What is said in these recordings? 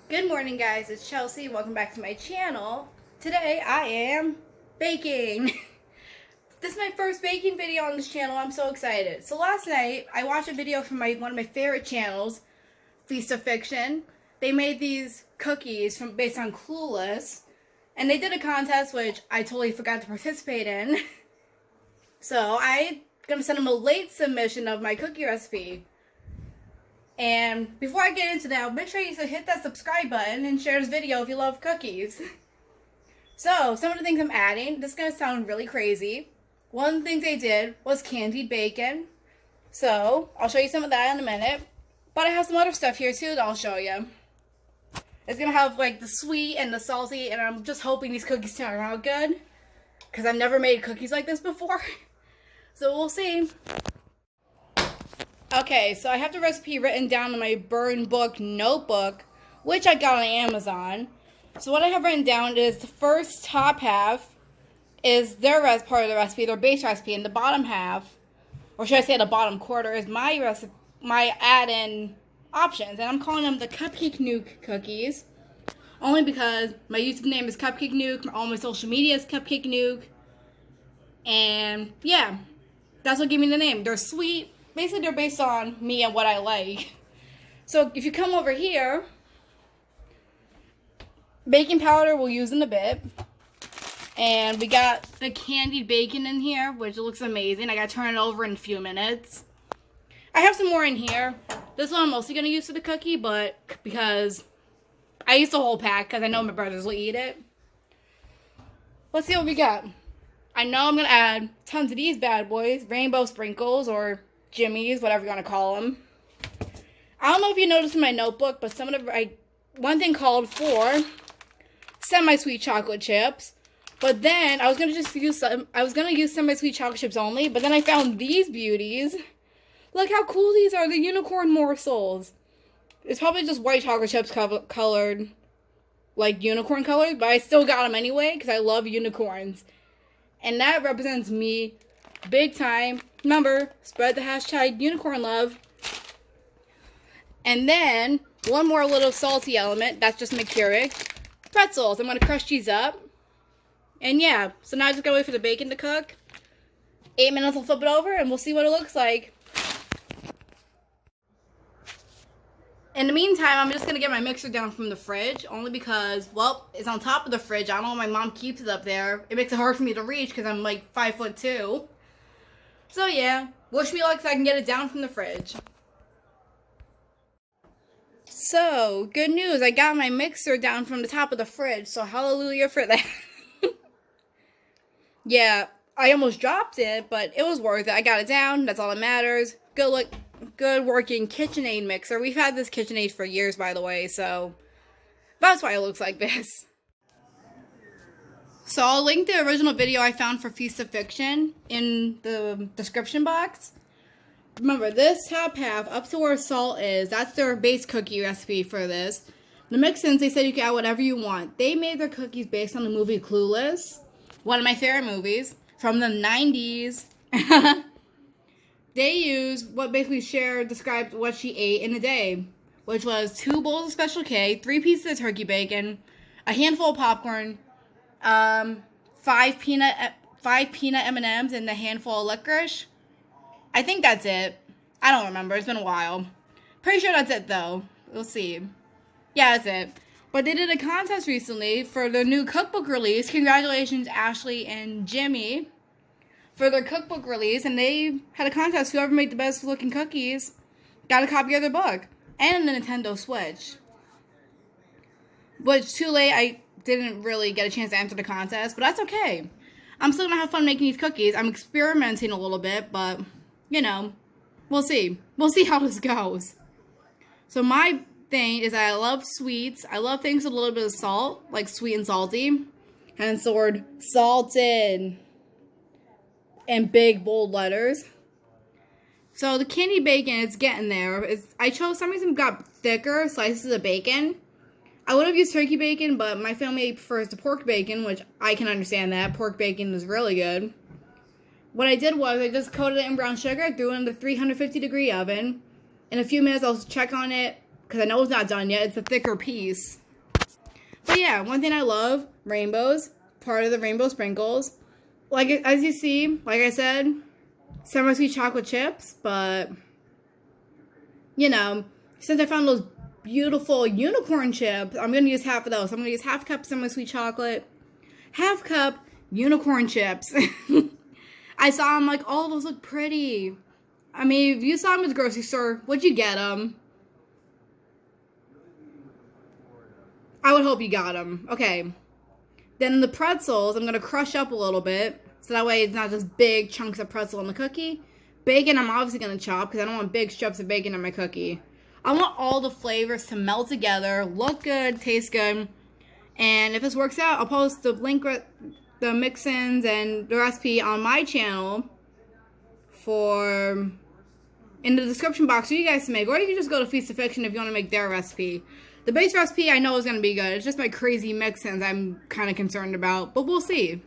Good morning, guys. It's Chelsea. Welcome back to my channel. Today I am baking. This is my first baking video on this channel. I'm so excited. So last night I watched a video from one of my favorite channels, Feast of Fiction. They made these cookies based on Clueless, and they did a contest which I totally forgot to participate in. So I'm gonna send them a late submission of my cookie recipe. And before I get into that, make sure you hit that subscribe button and share this video if you love cookies. So, some of the things I'm adding, this is going to sound really crazy. One of the things they did was candied bacon. So, I'll show you some of that in a minute. But I have some other stuff here too that I'll show you. It's going to have like the sweet and the salty, and I'm just hoping these cookies turn out good. Because I've never made cookies like this before. So, we'll see. Okay, so I have the recipe written down in my burn book notebook, which I got on Amazon. So what I have written down is the first top half is their part of the recipe, their base recipe, and the bottom half, or should I say the bottom quarter, is my recipe, my add-in options, and I'm calling them the Cupcakenuke cookies, only because my YouTube name is Cupcakenuke, all my social media is Cupcakenuke, and yeah, that's what gave me the name. They're sweet. Basically, they're based on me and what I like. So, if you come over here, baking powder we'll use in a bit. And we got the candied bacon in here, which looks amazing. I gotta turn it over in a few minutes. I have some more in here. This one I'm mostly gonna use for the cookie, but because I used the whole pack, because I know my brothers will eat it. Let's see what we got. I know I'm gonna add tons of these bad boys, rainbow sprinkles, or Jimmy's, whatever you want to call them. I don't know if you noticed in my notebook, but one thing called for semi-sweet chocolate chips. But then I was gonna use semi-sweet chocolate chips only. But then I found these beauties. Look how cool these are! The unicorn morsels. It's probably just white chocolate chips colored, like unicorn colored. But I still got them anyway because I love unicorns, and that represents me big time. Remember, spread the hashtag unicorn love. And then, one more little salty element. That's just mercuric. Pretzels. I'm going to crush these up. And yeah, so now I just got to wait for the bacon to cook. 8 minutes, I'll flip it over and we'll see what it looks like. In the meantime, I'm just going to get my mixer down from the fridge. Only because, well, it's on top of the fridge. I don't know why my mom keeps it up there. It makes it hard for me to reach because I'm like 5'2". So yeah, wish me luck so I can get it down from the fridge. So, good news, I got my mixer down from the top of the fridge, so hallelujah for that. Yeah, I almost dropped it, but it was worth it. I got it down, that's all that matters. Good working KitchenAid mixer. We've had this KitchenAid for years, by the way, so that's why it looks like this. So I'll link the original video I found for Feast of Fiction in the description box. Remember, this top half, up to where salt is, that's their base cookie recipe for this. The mix-ins, they said you can add whatever you want. They made their cookies based on the movie Clueless, one of my favorite movies, from the 90s. They used what basically Cher described what she ate in a day, which was 2 bowls of Special K, 3 pieces of turkey bacon, a handful of popcorn, 5 peanut M&Ms, and a handful of licorice. I think that's it. I don't remember. It's been a while. Pretty sure that's it, though. We'll see. Yeah, that's it. But they did a contest recently for their new cookbook release. Congratulations, Ashley and Jimmy, for their cookbook release. And they had a contest. Whoever made the best looking cookies got a copy of their book. And a Nintendo Switch. Which, too late, I didn't really get a chance to enter the contest, but that's okay. I'm still gonna have fun making these cookies. I'm experimenting a little bit, but, you know, we'll see. We'll see how this goes. So my thing is I love sweets. I love things with a little bit of salt, like sweet and salty. Hence the word salted in big, bold letters. So the candy bacon, it's getting there. I chose, some reason got thicker slices of bacon. I would have used turkey bacon, but my family prefers the pork bacon, which I can understand that. Pork bacon is really good. What I did was I just coated it in brown sugar, threw it in the 350-degree oven. In a few minutes, I'll check on it, because I know it's not done yet. It's a thicker piece. But yeah, one thing I love, rainbows. Part of the rainbow sprinkles. Like, as you see, like I said, semi-sweet chocolate chips. But, you know, since I found those beautiful unicorn chips, I'm going to use half of those. I'm going to use half cup semi-sweet chocolate, half cup unicorn chips. I saw them like, oh, those look pretty. I mean, if you saw them at the grocery store, would you get them? I would hope you got them. Okay. Then the pretzels, I'm going to crush up a little bit. So that way it's not just big chunks of pretzel in the cookie. Bacon, I'm obviously going to chop because I don't want big strips of bacon in my cookie. I want all the flavors to melt together, look good, taste good. And if this works out, I'll post the link, the mix-ins and the recipe on my channel in the description box for you guys to make. Or you can just go to Feast of Fiction if you want to make their recipe. The base recipe I know is going to be good. It's just my crazy mix-ins I'm kind of concerned about. But we'll see.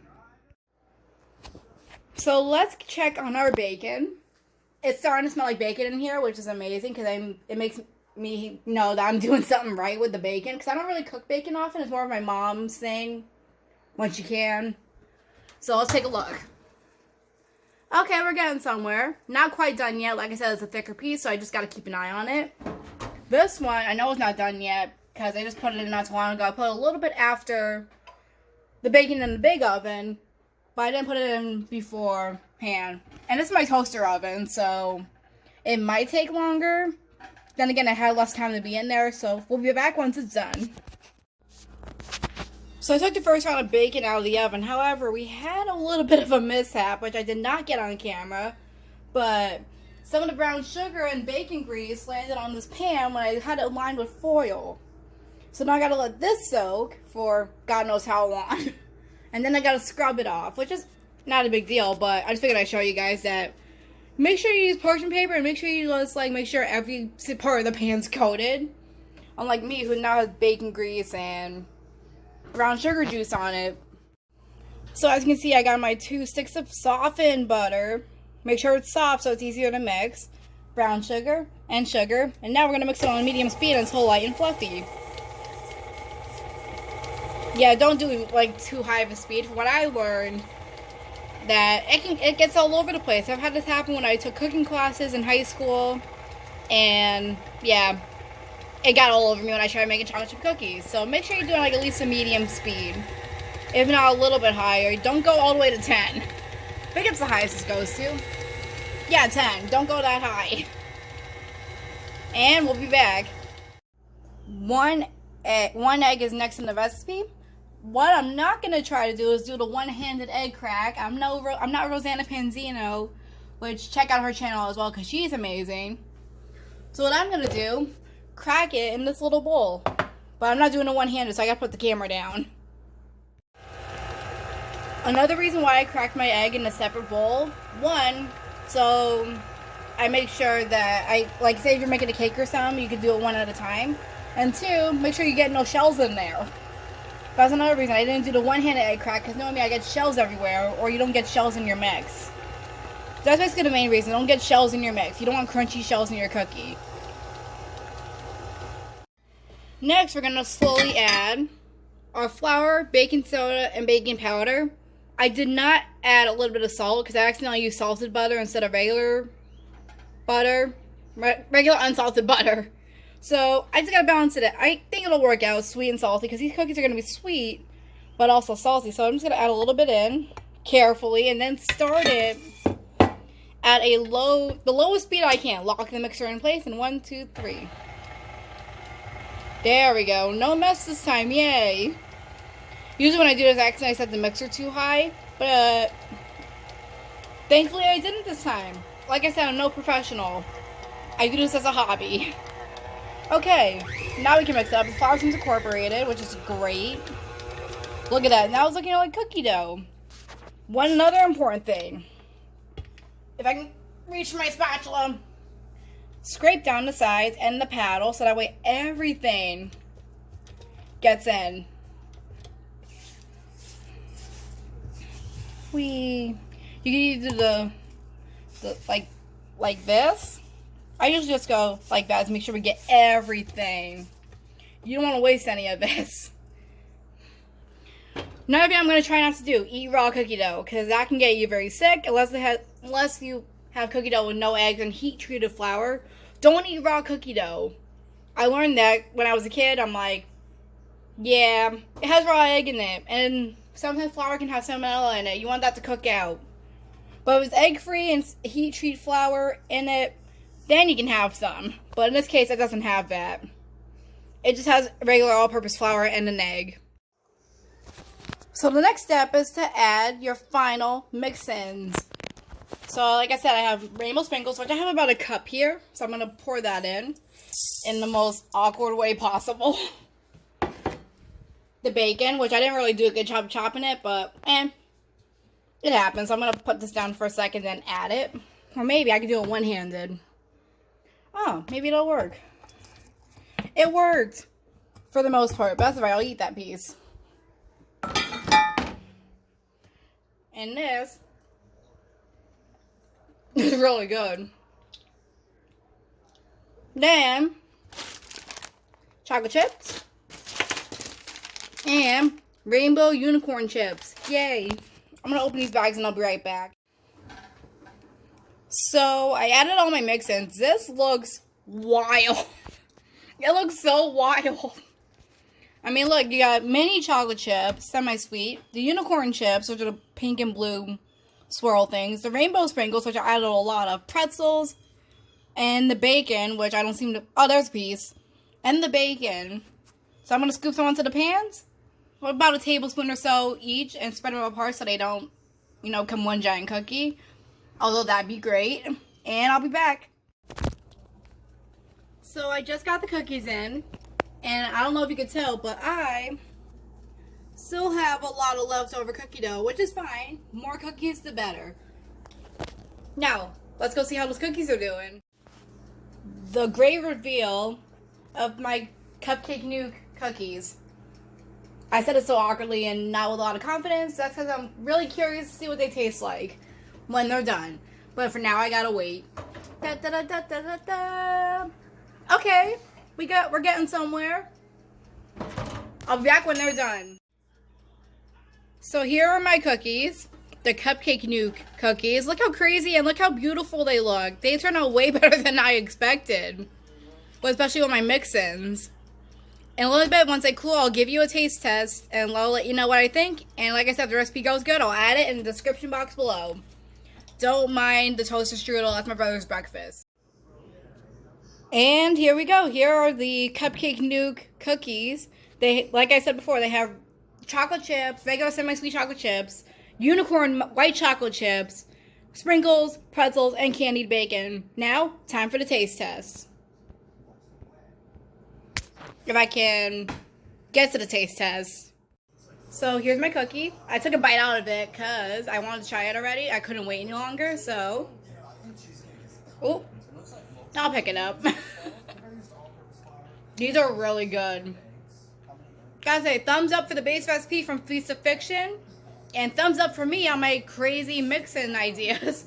So let's check on our bacon. It's starting to smell like bacon in here, which is amazing because it makes me know that I'm doing something right with the bacon. Because I don't really cook bacon often. It's more of my mom's thing when she can. So let's take a look. Okay, we're getting somewhere. Not quite done yet. Like I said, it's a thicker piece, so I just got to keep an eye on it. This one, I know it's not done yet because I just put it in not too long ago. I put it a little bit after the bacon in the big oven, but I didn't put it in beforehand. And this is my toaster oven, so it might take longer. Then again, I had less time to be in there, so we'll be back once it's done. So I took the first round of bacon out of the oven. However, we had a little bit of a mishap, which I did not get on camera. But some of the brown sugar and bacon grease landed on this pan when I had it lined with foil. So now I gotta let this soak for God knows how long. And then I gotta scrub it off, which is not a big deal, but I just figured I'd show you guys that. Make sure you use parchment paper and make sure you just make sure every part of the pan's coated. Unlike me, who now has bacon grease and brown sugar juice on it. So as you can see, I got my 2 sticks of softened butter. Make sure it's soft so it's easier to mix. Brown sugar and sugar. And now we're going to mix it on medium speed until light and fluffy. Yeah, don't do too high of a speed. From what I learned, that it gets all over the place. I've had this happen when I took cooking classes in high school. And yeah, it got all over me when I tried making chocolate chip cookies. So make sure you're doing at least a medium speed. If not a little bit higher. Don't go all the way to 10. I think it's the highest it goes to. Yeah, 10. Don't go that high. And we'll be back. One egg is next in the recipe. What I'm not going to try to do is do the one-handed egg crack. I'm not Rosanna Panzino, which check out her channel as well because she's amazing. So what I'm going to do, crack it in this little bowl. But I'm not doing it one-handed, so I got to put the camera down. Another reason why I cracked my egg in a separate bowl, one, so I make sure that say if you're making a cake or something, you can do it one at a time. And two, make sure you get no shells in there. That's another reason I didn't do the one-handed egg crack, because knowing me, I get shells everywhere, or you don't get shells in your mix. That's basically the main reason. Don't get shells in your mix. You don't want crunchy shells in your cookie. Next, we're going to slowly add our flour, baking soda, and baking powder. I did not add a little bit of salt because I accidentally used salted butter instead of regular butter. Regular unsalted butter. So I just got to balance it. I think it'll work out sweet and salty because these cookies are going to be sweet but also salty. So I'm just going to add a little bit in carefully and then start it at the lowest speed I can. Lock the mixer in place and 1, 2, 3. There we go. No mess this time. Yay. Usually when I do this, I accidentally set the mixer too high. But thankfully I didn't this time. Like I said, I'm no professional. I do this as a hobby. Okay. Now we can mix it up. The flour seems incorporated, which is great. Look at that. Now it's looking like cookie dough. One another important thing. If I can reach for my spatula. Scrape down the sides and the paddle so that way everything gets in. You can either do the like this, I usually just go like that to make sure we get everything. You don't want to waste any of this. Another thing I'm going to try not to do, eat raw cookie dough, because that can get you very sick unless you have cookie dough with no eggs and heat-treated flour. Don't eat raw cookie dough. I learned that when I was a kid. I'm like, yeah, it has raw egg in it, and sometimes flour can have salmonella in it. You want that to cook out. But if it's egg-free and heat-treated flour in it, then you can have some. But in this case, it doesn't have that. It just has regular all-purpose flour and an egg. So the next step is to add your final mix-ins. So like I said, I have rainbow sprinkles, which I have about a cup here. So I'm going to pour that in the most awkward way possible. The bacon, which I didn't really do a good job chopping it, but it happens. So I'm going to put this down for a second and add it. Or maybe I can do it one-handed. Oh, maybe it'll work. It worked for the most part. But that's right, I'll eat that piece. And this is really good. Then, chocolate chips and rainbow unicorn chips. Yay. I'm going to open these bags and I'll be right back. So, I added all my mix-ins. This looks wild. It looks so wild. I mean, look, you got mini chocolate chips, semi-sweet, the unicorn chips, which are the pink and blue swirl things, the rainbow sprinkles, which I added a lot of, pretzels, and the bacon, which I don't seem to, oh, there's a piece, and the bacon. So I'm going to scoop some onto the pans, about a tablespoon or so each, and spread them apart so they don't, come one giant cookie, although that'd be great, and I'll be back. So I just got the cookies in. And I don't know if you can tell, but I still have a lot of leftover cookie dough, which is fine. More cookies, the better. Now, let's go see how those cookies are doing. The great reveal of my Cupcakenuke cookies. I said it so awkwardly and not with a lot of confidence. That's because I'm really curious to see what they taste like when they're done. But for now, I gotta wait. Da, da, da, da, da, da, da. Okay. We're getting somewhere. I'll be back when they're done. So here are my cookies. The Cupcakenuke cookies. Look how crazy and look how beautiful they look. They turned out way better than I expected. But especially with my mix-ins. In a little bit, once they cool, I'll give you a taste test. And I'll let you know what I think. And like I said, if the recipe goes good, I'll add it in the description box below. Don't mind the toaster strudel. That's my brother's breakfast. And here we go. Here are the Cupcakenuke cookies. They, like I said before, they have chocolate chips, regular semi-sweet chocolate chips, unicorn white chocolate chips, sprinkles, pretzels, and candied bacon. Now, time for the taste test. If I can get to the taste test. So here's my cookie. I took a bite out of it because I wanted to try it already. I couldn't wait any longer, so. Oh. I'll pick it up. These are really good. Gotta say, thumbs up for the base recipe from Feast of Fiction. And thumbs up for me on my crazy mix-in ideas.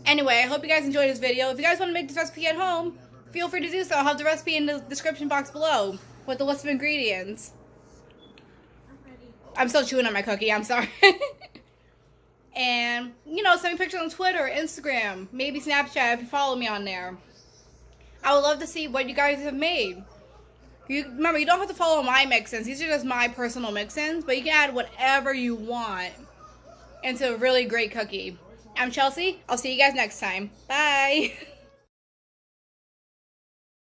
Anyway, I hope you guys enjoyed this video. If you guys want to make this recipe at home, feel free to do so. I'll have the recipe in the description box below with the list of ingredients. I'm still chewing on my cookie, I'm sorry. And, send me pictures on Twitter, Instagram, maybe Snapchat if you follow me on there. I would love to see what you guys have made. Remember, you don't have to follow my mix-ins. These are just my personal mix-ins, but you can add whatever you want into a really great cookie. I'm Chelsea. I'll see you guys next time. Bye.